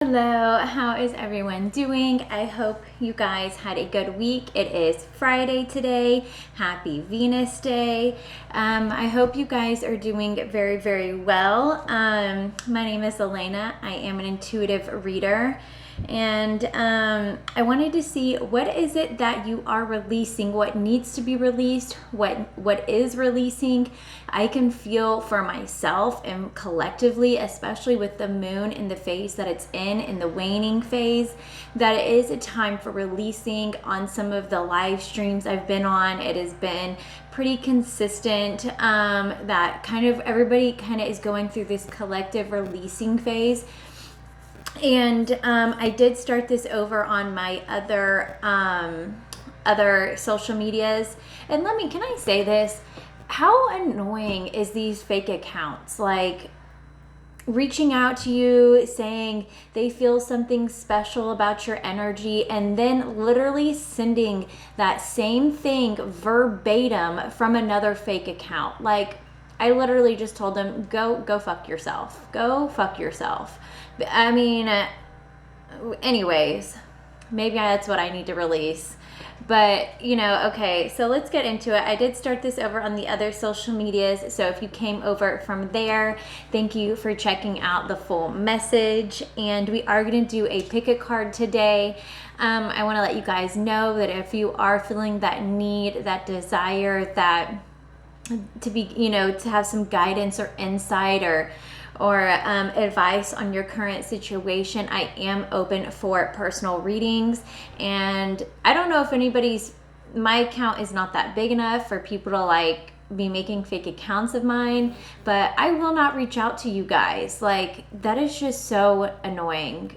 Hello, how is everyone doing? I hope you guys had a good week. It is Friday today. Happy Venus Day. I hope you guys are doing very, very well. My name is Elena. I am an intuitive reader. And I wanted to see what is it that you are releasing, what needs to be released, what is releasing. I can feel for myself and collectively, especially with the moon in the phase that it's in the waning phase, that it is a time for releasing. On some of the live streams I've been on, it has been pretty consistent, that kind of everybody kind of is going through this collective releasing phase. And I did start this over on my other social medias. And can I say this? How annoying is these fake accounts? Like reaching out to you saying they feel something special about your energy and then literally sending that same thing verbatim from another fake account. Like, I literally just told them, go fuck yourself. Go fuck yourself. I mean, anyways, maybe that's what I need to release. But, okay, so let's get into it. I did start this over on the other social medias. So if you came over from there, thank you for checking out the full message. And we are going to do a pick a card today. I want to let you guys know that if you are feeling that need, that desire, that to be, to have some guidance or insight or advice on your current situation, I am open for personal readings. And I don't know if my account is not that big enough for people to be making fake accounts of mine, but I will not reach out to you guys. That is just so annoying.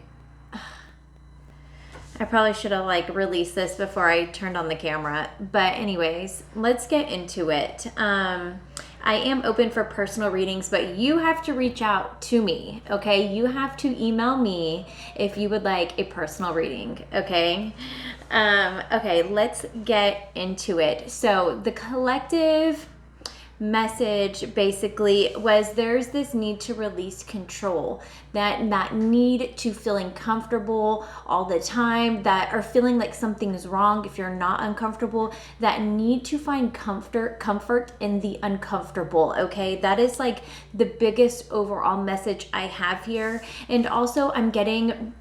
I probably should have released this before I turned on the camera. But anyways, let's get into it. I am open for personal readings, but you have to reach out to me, okay? You have to email me if you would like a personal reading, okay? Okay, let's get into it. So the collective message basically was there's this need to release control, that need to feeling comfortable all the time, that are feeling like something's wrong if you're not uncomfortable, that need to find comfort in the uncomfortable. Okay, that is the biggest overall message I have here. And also I'm getting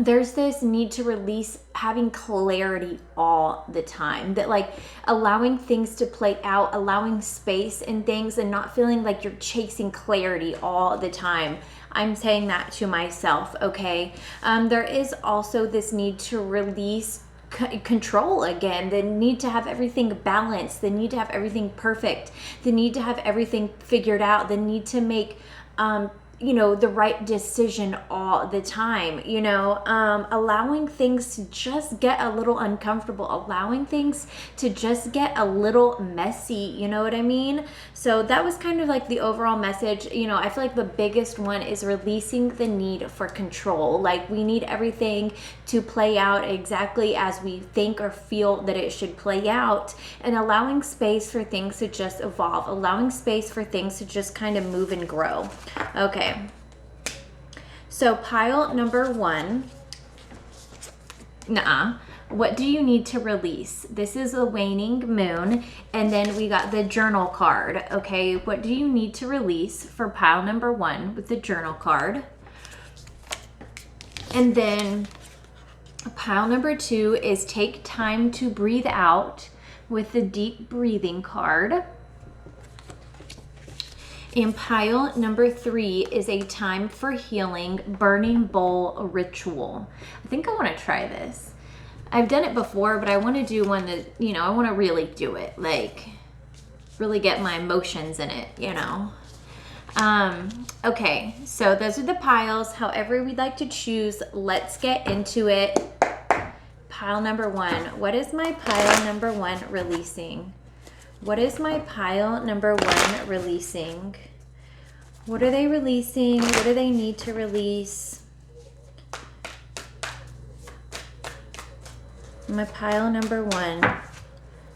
there's this need to release having clarity all the time, that allowing things to play out, allowing space in things and not feeling like you're chasing clarity all the time. I'm saying that to myself, okay? There is also this need to release control again, the need to have everything balanced, the need to have everything perfect, the need to have everything figured out, the need to make the right decision all the time, allowing things to just get a little uncomfortable, allowing things to just get a little messy, you know what I mean? So that was kind of the overall message. I feel like the biggest one is releasing the need for control. We need everything to play out exactly as we think or feel that it should play out, and allowing space for things to just evolve, allowing space for things to just kind of move and grow. Okay. So pile number one, what do you need to release? This is a waning moon, and then we got the journal card. Okay, what do you need to release for pile number one with the journal card? And then pile number two is take time to breathe out with the deep breathing card. And pile number three is a time for healing, burning bowl ritual. I think I want to try this. I've done it before, but I want to do one that, I want to really do it, really get my emotions in it, Okay, so those are the piles. However we'd like to choose, let's get into it. Pile number one. What is my pile number one releasing? What is my pile number one releasing? What are they releasing? What do they need to release? My pile number one.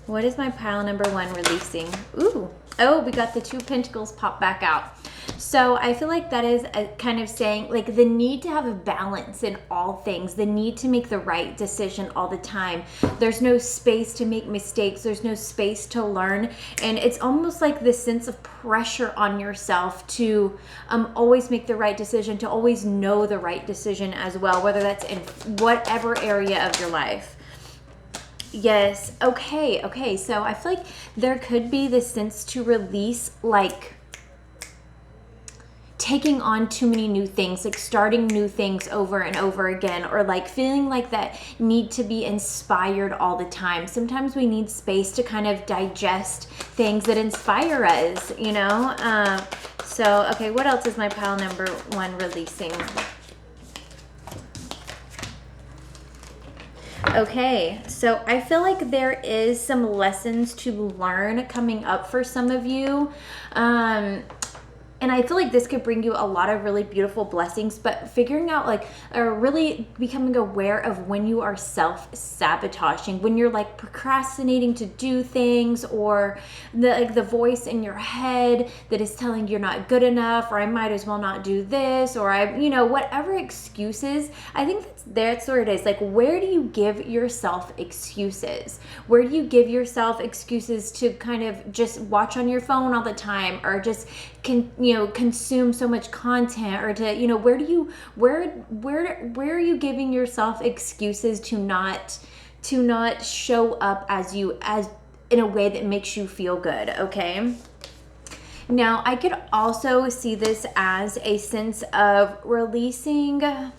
What is my pile number one releasing? Ooh. Oh, we got the two pentacles pop back out. So I feel like that is a kind of saying like the need to have a balance in all things, the need to make the right decision all the time. There's no space to make mistakes. There's no space to learn. And it's almost like this sense of pressure on yourself to always make the right decision, to always know the right decision as well, whether that's in whatever area of your life. Yes. Okay. So I feel like there could be this sense to release, like taking on too many new things, like starting new things over and over again, or like feeling like that need to be inspired all the time. Sometimes we need space to kind of digest things that inspire us, you know? So, okay, what else is my pile number 1 releasing? Okay, so I feel like there is some lessons to learn coming up for some of you. And I feel like this could bring you a lot of really beautiful blessings, but figuring out like, or really becoming aware of when you are self-sabotaging, when you're like procrastinating to do things, or the voice in your head that is telling you're not good enough, or I might as well not do this, or whatever excuses. I think that's where it is. Like, where do you give yourself excuses? Where do you give yourself excuses to kind of just watch on your phone all the time, or just consume so much content, or to where are you giving yourself excuses to not show up as in a way that makes you feel good? Okay, now I could also see this as a sense of releasing. I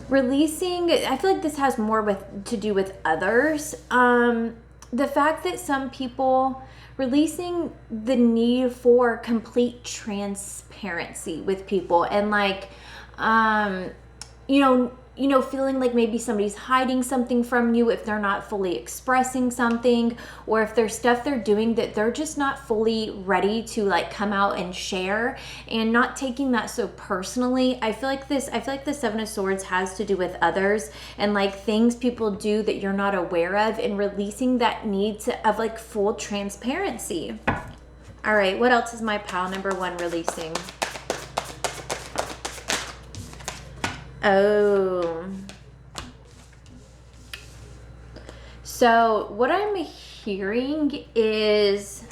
feel like this has more to do with others. The fact that some people releasing the need for complete transparency with people, and like feeling like maybe somebody's hiding something from you if they're not fully expressing something, or if there's stuff they're doing that they're just not fully ready to like come out and share, and not taking that so personally. I feel like the 7 of Swords has to do with others, and like things people do that you're not aware of, and releasing that need of like full transparency. All right, what else is my pile number 1 releasing? Oh. So what I'm hearing is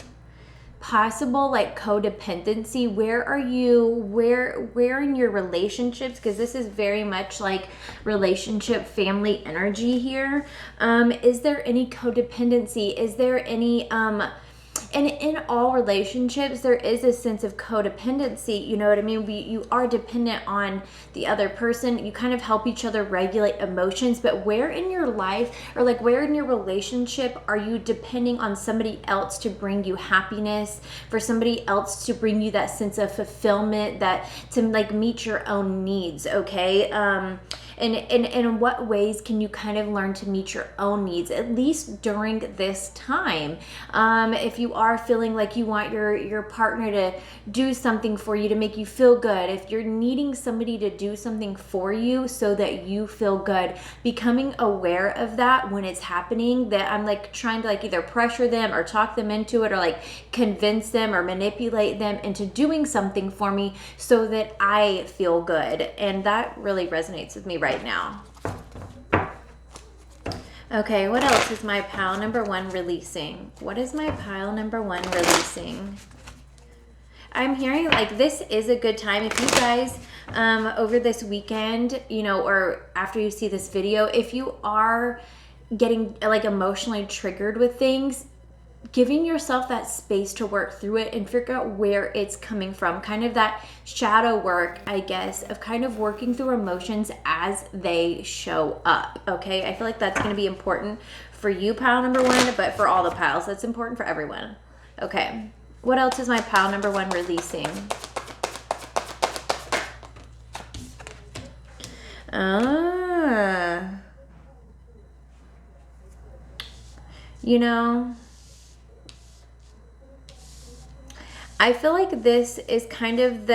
possible like codependency. Where are you? Where in your relationships? Because this is very much like relationship, family energy here. Is there any codependency? Is there any and in all relationships, there is a sense of codependency. You know what I mean? You are dependent on the other person. You kind of help each other regulate emotions. But where in your life, or like where in your relationship, are you depending on somebody else to bring you happiness, for somebody else to bring you that sense of fulfillment, that to like meet your own needs? Okay. And in what ways can you kind of learn to meet your own needs, at least during this time? If you are feeling like you want your partner to do something for you to make you feel good, if you're needing somebody to do something for you so that you feel good, becoming aware of that when it's happening, that I'm like trying to like either pressure them or talk them into it, or like convince them or manipulate them into doing something for me so that I feel good. And that really resonates with me right now. Okay, what else is my pile number 1 releasing? What is my pile number 1 releasing? I'm hearing like this is a good time if you guys over this weekend, or after you see this video, if you are getting like emotionally triggered with things, giving yourself that space to work through it and figure out where it's coming from. Kind of that shadow work, I guess, of kind of working through emotions as they show up. Okay, I feel like that's going to be important for you, pile number 1, but for all the piles, that's important for everyone. Okay, what else is my pile number 1 releasing? I feel like this is kind of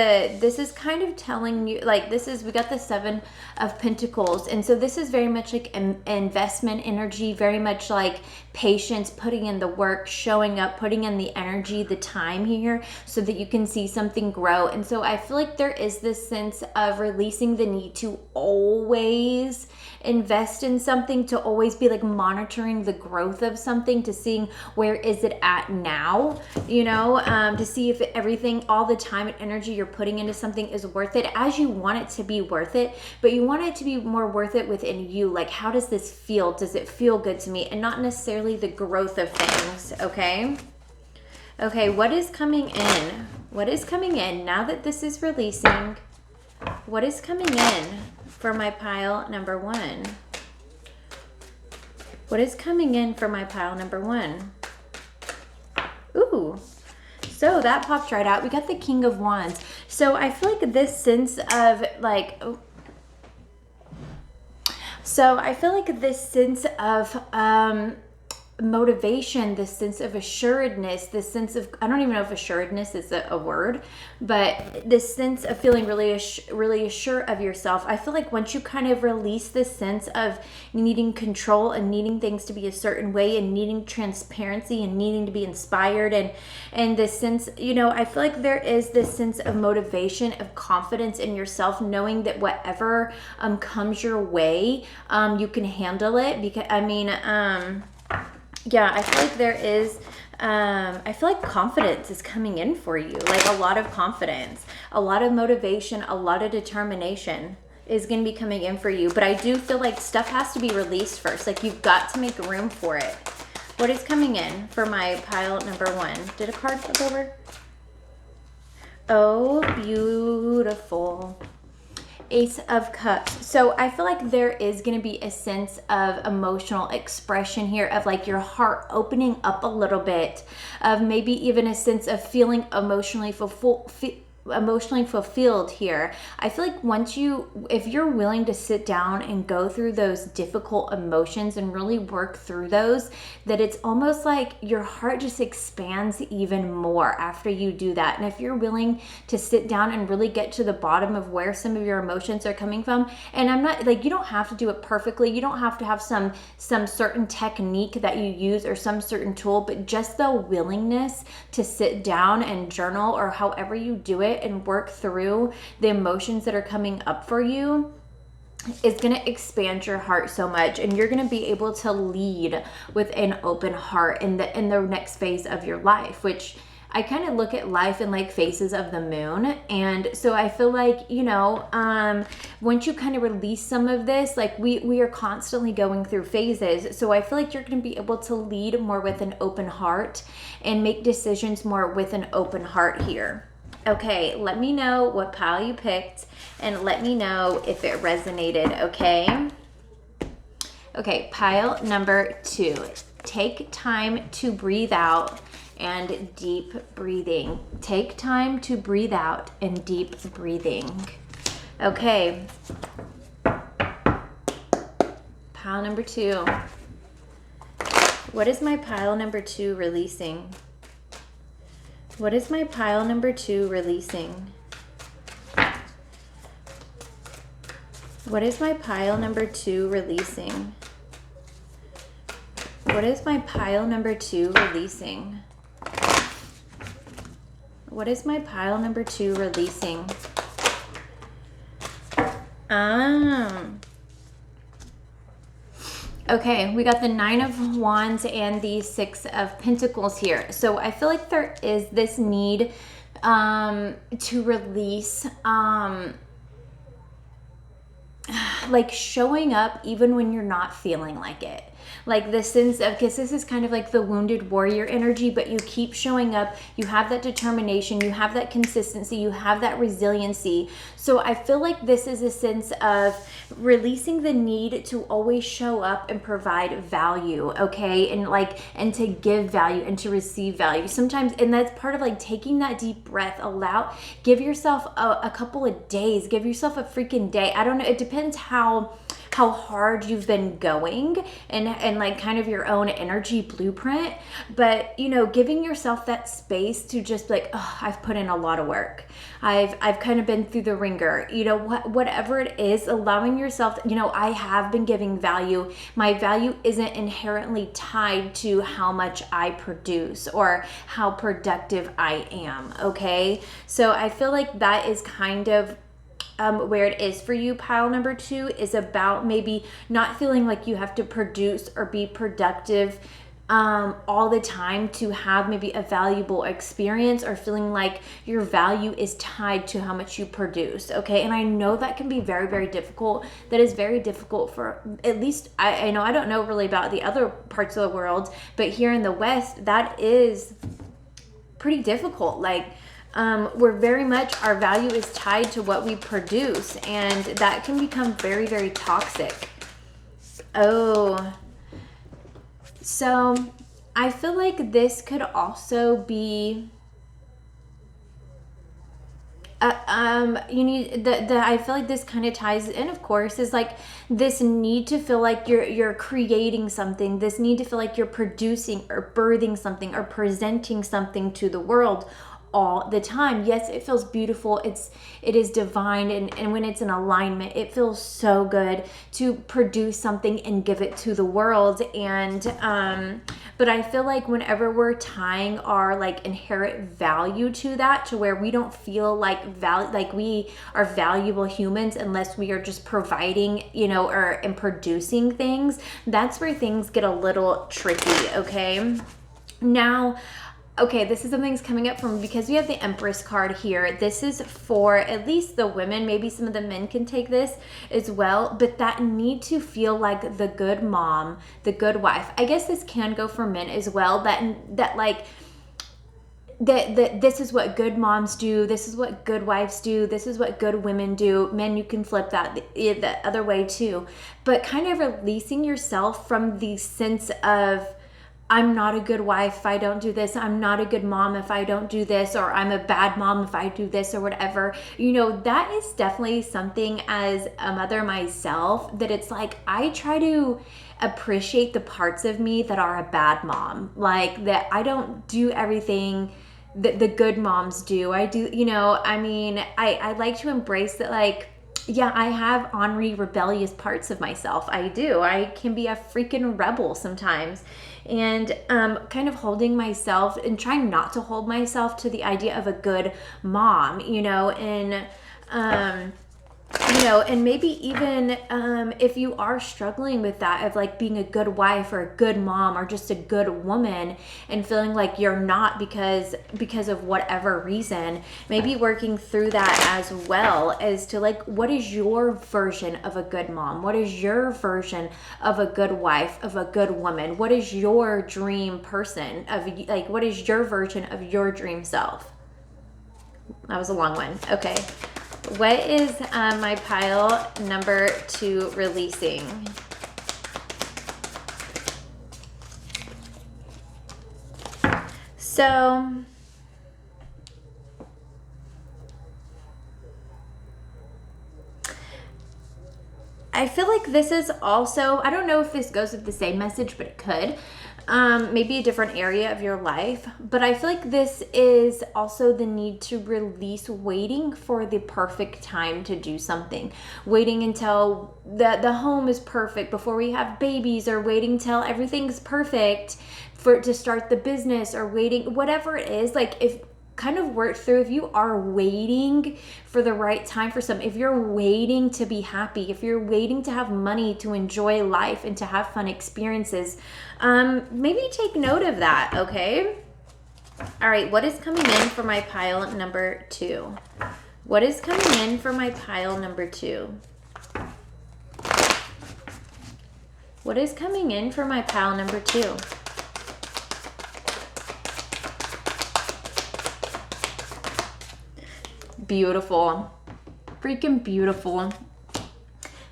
telling you, like, we got the 7 of Pentacles. And so this is very much like investment energy, very much like patience, putting in the work, showing up, putting in the energy, the time here so that you can see something grow. And so I feel like there is this sense of releasing the need to always invest in something, to always be like monitoring the growth of something, to seeing where is it at now, you know, to see if everything, all the time and energy you're putting into something is worth it, as you want it to be worth it, but you want it to be more worth it within you. Like, how does this feel? Does it feel good to me? And not necessarily the growth of things. Okay. Okay. What is coming in? What is coming in now that this is releasing? What is coming in for my pile number one? What is coming in for my pile number one? Ooh, so that popped right out. We got the King of Wands. So I feel like this sense of like, motivation, this sense of assuredness, this sense of, I don't even know if assuredness is a word, but this sense of feeling really assured of yourself. I feel like once you kind of release this sense of needing control and needing things to be a certain way and needing transparency and needing to be inspired and this sense, you know, I feel like there is this sense of motivation, of confidence in yourself, knowing that whatever comes your way, you can handle it. Because yeah, I feel like there is, I feel like confidence is coming in for you. Like a lot of confidence, a lot of motivation, a lot of determination is going to be coming in for you. But I do feel like stuff has to be released first. Like you've got to make room for it. What is coming in for my pile number one? Did a card flip over? Oh, beautiful. Ace of Cups. So I feel like there is going to be a sense of emotional expression here, of like your heart opening up a little bit, of maybe even a sense of feeling emotionally fulfilled here. I feel like if you're willing to sit down and go through those difficult emotions and really work through those, that it's almost like your heart just expands even more after you do that. And if you're willing to sit down and really get to the bottom of where some of your emotions are coming from, and I'm not like, you don't have to do it perfectly, you don't have to have some certain technique that you use or some certain tool, but just the willingness to sit down and journal or however you do it and work through the emotions that are coming up for you is going to expand your heart so much, and you're going to be able to lead with an open heart in the next phase of your life, which I kind of look at life in like phases of the moon. And so I feel like, you know, once you kind of release some of this, like we are constantly going through phases. So I feel like you're going to be able to lead more with an open heart and make decisions more with an open heart here. Okay, let me know what pile you picked and let me know if it resonated, okay? Okay, pile number 2. Take time to breathe out and deep breathing. Take time to breathe out and deep breathing. Okay. Pile number 2. What is my pile number 2 releasing? What is my pile number 2 releasing? What is my pile number 2 releasing? What is my pile number 2 releasing? What is my pile number 2 releasing? Okay, we got the 9 of Wands and the 6 of Pentacles here. So I feel like there is this need to release, like showing up even when you're not feeling like it. Like the sense of, because this is kind of like the wounded warrior energy, but you keep showing up, you have that determination, you have that consistency, you have that resiliency. So I feel like this is a sense of releasing the need to always show up and provide value, okay? And to give value and to receive value. Sometimes, and that's part of like taking that deep breath, give yourself a couple of days, give yourself a freaking day. I don't know, it depends how how hard you've been going and like kind of your own energy blueprint. But, you know, giving yourself that space to just like, oh, I've put in a lot of work. I've kind of been through the ringer, you know, whatever it is, allowing yourself, you know, I have been giving value. My value isn't inherently tied to how much I produce or how productive I am. Okay. So I feel like that is kind of where it is for you. Pile number 2 is about maybe not feeling like you have to produce or be productive all the time to have maybe a valuable experience, or feeling like your value is tied to how much you produce. Okay. And I know that can be very, very difficult. That is very difficult for, at least I know, I don't know really about the other parts of the world, but here in the West, that is pretty difficult. Like, we're very much, our value is tied to what we produce, and that can become very, very toxic. Oh, so I feel like this could also be you need I feel like this kind of ties in, of course, is like this need to feel like you're creating something, this need to feel like you're producing or birthing something or presenting something to the world all the time. Yes, it feels beautiful, it is divine, and when it's in alignment, it feels so good to produce something and give it to the world. And but I feel like whenever we're tying our like inherent value to that, to where we don't feel like we are valuable humans unless we are just providing, you know, and producing things, that's where things get a little tricky. Okay. Now, okay, this is something that's coming up from, because we have the Empress card here. This is for at least the women. Maybe some of the men can take this as well. But that need to feel like the good mom, the good wife. I guess this can go for men as well. That like, that this is what good moms do. This is what good wives do. This is what good women do. Men, you can flip that the other way too. But kind of releasing yourself from the sense of, I'm not a good wife if I don't do this. I'm not a good mom if I don't do this, or I'm a bad mom if I do this, or whatever. You know, that is definitely something as a mother myself, that it's like I try to appreciate the parts of me that are a bad mom. Like that I don't do everything that the good moms do. I do, you know, I mean, I like to embrace that, like, yeah, I have ornery, rebellious parts of myself. I do. I can be a freaking rebel sometimes. And kind of holding myself and trying not to hold myself to the idea of a good mom, you know, and you know, and maybe even if you are struggling with that, of like being a good wife or a good mom or just a good woman, and feeling like you're not because of whatever reason, maybe working through that as well, as to like, what is your version of a good mom? What is your version of a good wife, of a good woman? What is your dream person of, like, what is your version of your dream self? That was a long one. Okay. What is my pile number 2 releasing? So I feel like this is also, I don't know if this goes with the same message, but it could. Maybe a different area of your life, but I feel like this is also the need to release waiting for the perfect time to do something, waiting until the home is perfect before we have babies, or waiting till everything's perfect to start the business, or waiting, whatever it is. Like, if kind of work through, if you are waiting for the right time for some, if you're waiting to be happy, if you're waiting to have money to enjoy life and to have fun experiences, maybe take note of that. Okay. All right. What is coming in for my pile number 2? What is coming in for my pile number 2? What is coming in for my pile number 2? Beautiful. Freaking beautiful.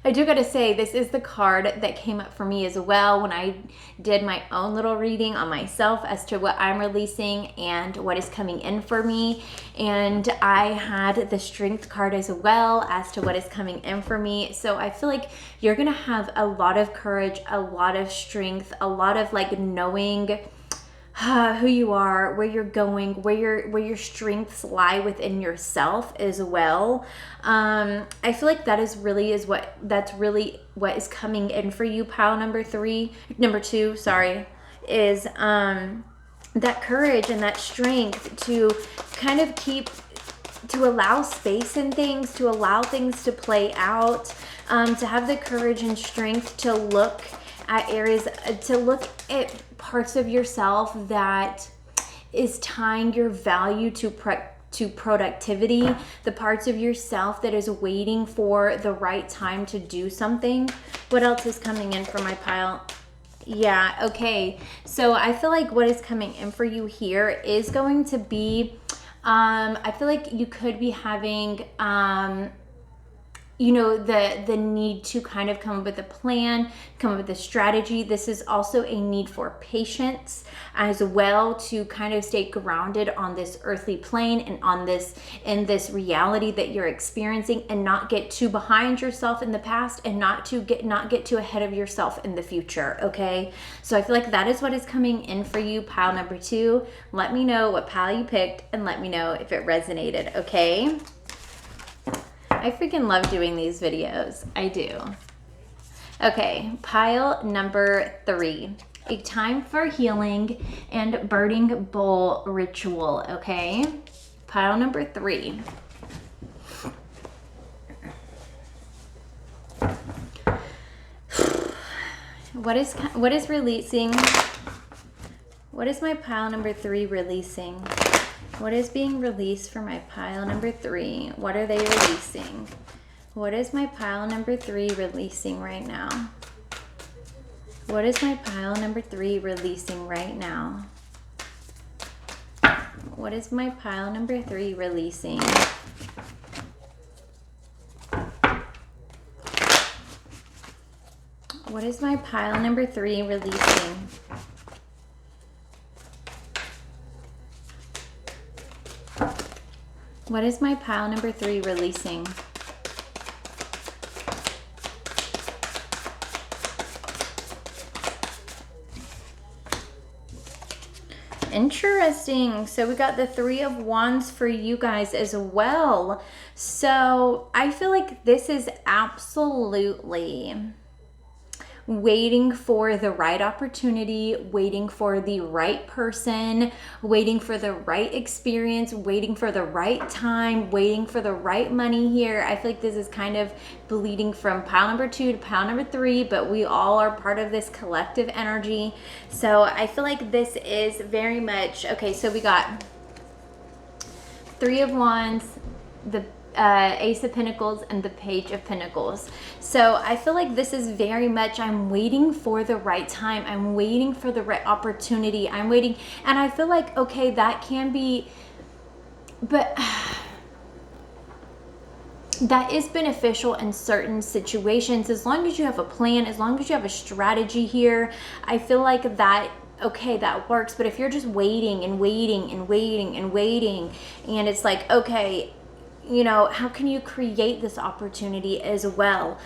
I do gotta say, this is the card that came up for me as well when I did my own little reading on myself as to what I'm releasing and what is coming in for me. And I had the Strength card as well as to what is coming in for me. So I feel like you're gonna have a lot of courage, a lot of strength, a lot of like knowing who you are, where you're going, where your strengths lie within yourself as well. I feel like that's really what is coming in for you, pile number two, sorry, is that courage and that strength to kind of to allow space in things, to allow things to play out, to have the courage and strength to look at areas, to look at parts of yourself that is tying your value to productivity, the parts of yourself that is waiting for the right time to do something. What else is coming in for my pile? Yeah, okay. So I feel like what is coming in for you here is going to be, I feel like you could be having, you know, the need to kind of come up with a plan, come up with a strategy. This is also a need for patience as well, to kind of stay grounded on this earthly plane and in this reality that you're experiencing, and not get too behind yourself in the past, and not get too ahead of yourself in the future. Okay, so I feel like that is what is coming in for you, pile number two. Let me know what pile you picked, and let me know if it resonated. Okay, I freaking love doing these videos. I do. Okay, pile number three. A time for healing and burning bowl ritual. Okay, pile number three. What is releasing? What is my pile number three releasing? What is being released for my pile number three? What are they releasing? What is my pile number three releasing right now? What is my pile number three releasing right now? What is my pile number three releasing? What is my pile number three releasing? What is my pile number three releasing? Interesting. So we got the Three of Wands for you guys as well. So I feel like this is absolutely waiting for the right opportunity, waiting for the right person, waiting for the right experience, waiting for the right time, waiting for the right money here. I feel like this is kind of bleeding from pile number two to pile number three, but we all are part of this collective energy. So I feel like this is very much, okay, so we got Three of Wands, the Ace of Pentacles, and the Page of Pentacles. So I feel like this is very much, I'm waiting for the right time. I'm waiting for the right opportunity. I'm waiting. And I feel like, okay, that can be, but that is beneficial in certain situations. As long as you have a plan, as long as you have a strategy here, I feel like that, okay, that works. But if you're just waiting and waiting and waiting and waiting, and it's like, okay, you know, how can you create this opportunity as well?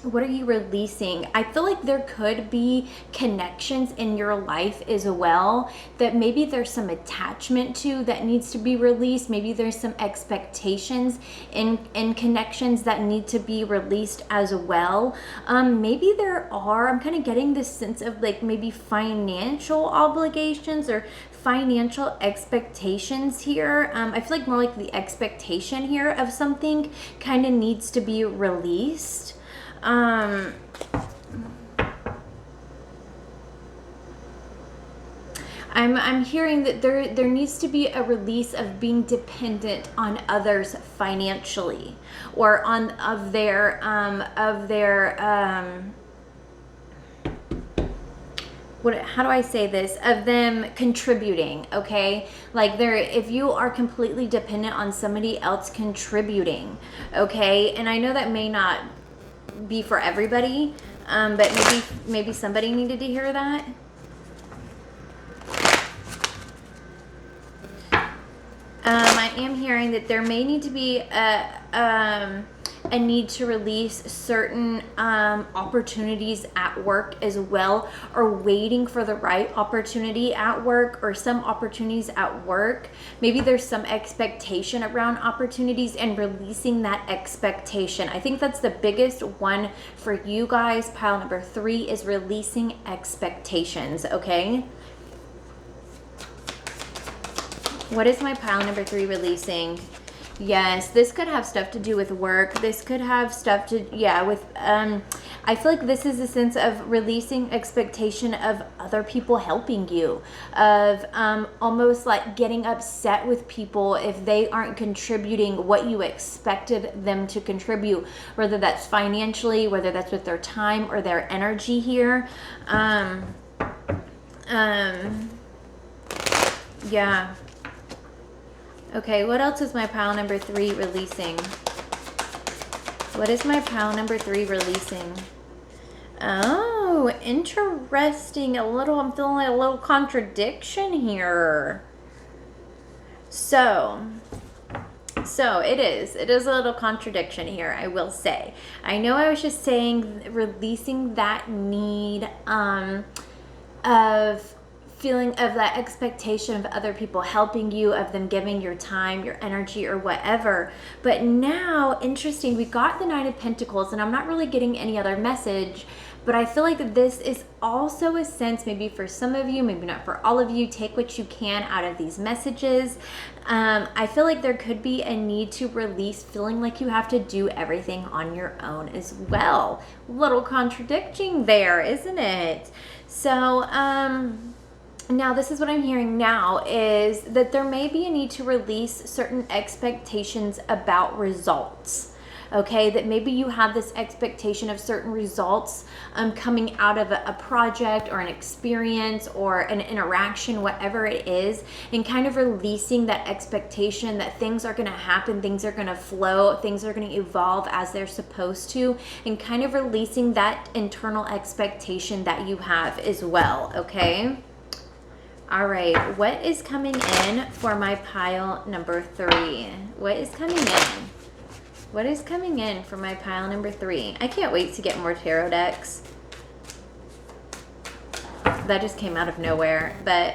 What are you releasing? I feel like there could be connections in your life as well that maybe there's some attachment to that needs to be released. Maybe there's some expectations in connections that need to be released as well. Maybe there are, I'm kind of getting this sense of like maybe financial obligations or financial expectations here. I feel like more like the expectation here of something kind of needs to be released. I'm hearing that there needs to be a release of being dependent on others financially, or of their how do I say this, of them contributing, okay? Like if you are completely dependent on somebody else contributing, okay? And I know that may not be for everybody, but maybe somebody needed to hear that. I am hearing that there may need to be a need to release certain opportunities at work as well, or waiting for the right opportunity at work, or some opportunities at work. Maybe there's some expectation around opportunities and releasing that expectation. I think that's the biggest one for you guys. Pile number 3 is releasing expectations, okay? What is my pile number 3 releasing? Yes, this could have stuff to do with work. This could have stuff to, with, I feel like this is a sense of releasing expectation of other people helping you, of almost like getting upset with people if they aren't contributing what you expected them to contribute, whether that's financially, whether that's with their time or their energy here. Yeah. Okay, what else is my pile number 3 releasing? What is my pile number 3 releasing? Oh, interesting. I'm feeling like a little contradiction here. So it is a little contradiction here, I will say. I know I was just saying releasing that need of feeling of that expectation of other people helping you, of them giving your time, your energy, or whatever. But now, interesting, we got the 9 of Pentacles, and I'm not really getting any other message, but I feel like this is also a sense, maybe for some of you, maybe not for all of you, take what you can out of these messages. I feel like there could be a need to release feeling like you have to do everything on your own as well. Little contradicting there, isn't it? So, now, this is what I'm hearing now, is that there may be a need to release certain expectations about results. Okay, that maybe you have this expectation of certain results coming out of a project or an experience or an interaction, whatever it is, and kind of releasing that expectation that things are going to happen, things are going to flow, things are going to evolve as they're supposed to, and kind of releasing that internal expectation that you have as well, okay? All right, what is coming in for my pile number 3? What is coming in? What is coming in for my pile number 3? I can't wait to get more tarot decks. That just came out of nowhere, but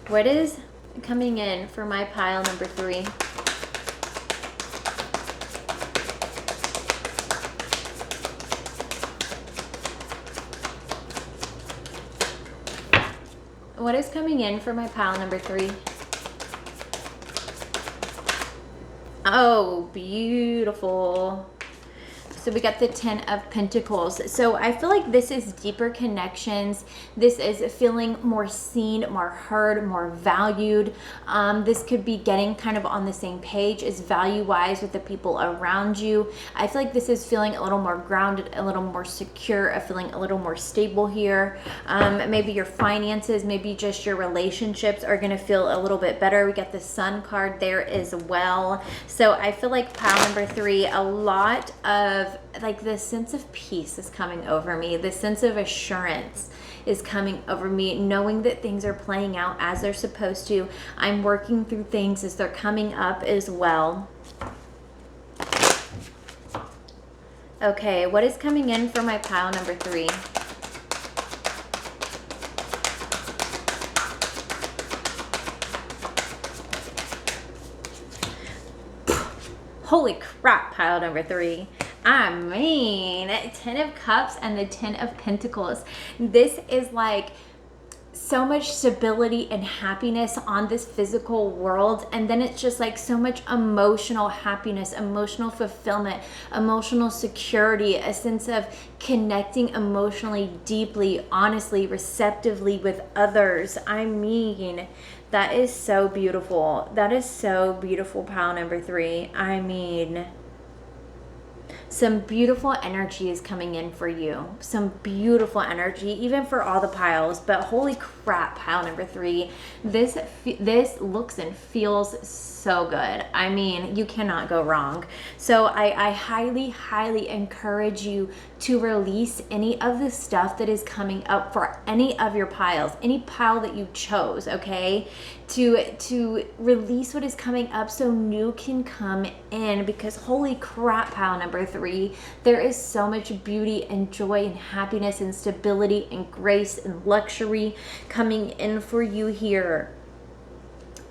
what is coming in for my pile number 3? What is coming in for my pile number 3? Oh, beautiful. So we got the 10 of Pentacles. So I feel like this is deeper connections. This is feeling more seen, more heard, more valued. This could be getting kind of on the same page as value-wise with the people around you. I feel like this is feeling a little more grounded, a little more secure, feeling a little more stable here. Maybe your finances, maybe just your relationships are going to feel a little bit better. We got the Sun card there as well. So I feel like pile number 3, a lot of like this sense of peace is coming over me. This sense of assurance is coming over me, knowing that things are playing out as they're supposed to. I'm working through things as they're coming up as well. Okay, what is coming in for my pile number 3? Holy crap, pile number 3. I mean, 10 of Cups and the 10 of Pentacles. This is like so much stability and happiness on this physical world, and then it's just like so much emotional happiness, emotional fulfillment, emotional security, a sense of connecting emotionally, deeply, honestly, receptively with others. I mean, that is so beautiful. That is so beautiful, pile number 3. I mean, some beautiful energy is coming in for you. Some beautiful energy, even for all the piles. But holy crap, pile number 3, this looks and feels so good. I mean, you cannot go wrong. So I highly encourage you to release any of the stuff that is coming up for any of your piles, any pile that you chose, okay? To release what is coming up so new can come in, because holy crap, pile number 3, there is so much beauty and joy and happiness and stability and grace and luxury coming in for you here.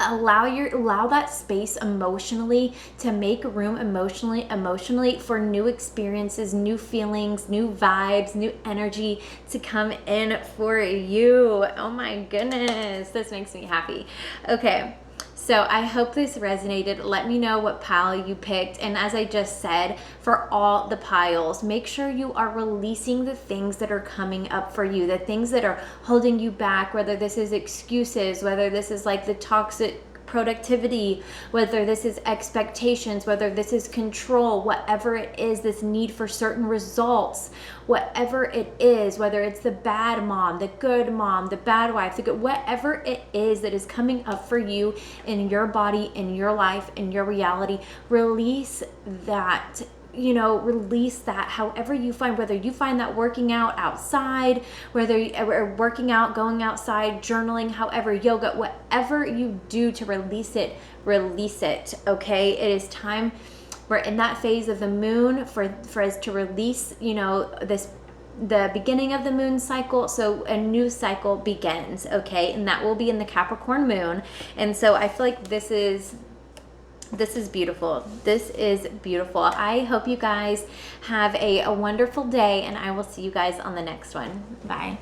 Allow that space emotionally to make room emotionally for new experiences, new feelings, new vibes, new energy to come in for you. Oh my goodness, this makes me happy. Okay. So I hope this resonated. Let me know what pile you picked. And as I just said, for all the piles, make sure you are releasing the things that are coming up for you, the things that are holding you back, whether this is excuses, whether this is like the toxic productivity, whether this is expectations, whether this is control, whatever it is, this need for certain results, whatever it is, whether it's the bad mom, the good mom, the bad wife, the good, whatever it is that is coming up for you in your body, in your life, in your reality, release that. Release that however you find, whether you find that working out outside, whether you're working out, going outside, journaling, however, yoga, whatever you do to release it, okay? It is time. We're in that phase of the moon for us to release, the beginning of the moon cycle, so a new cycle begins, okay? And that will be in the Capricorn moon. And so I feel like this is beautiful. This is beautiful. I hope you guys have a wonderful day, and I will see you guys on the next one. Bye.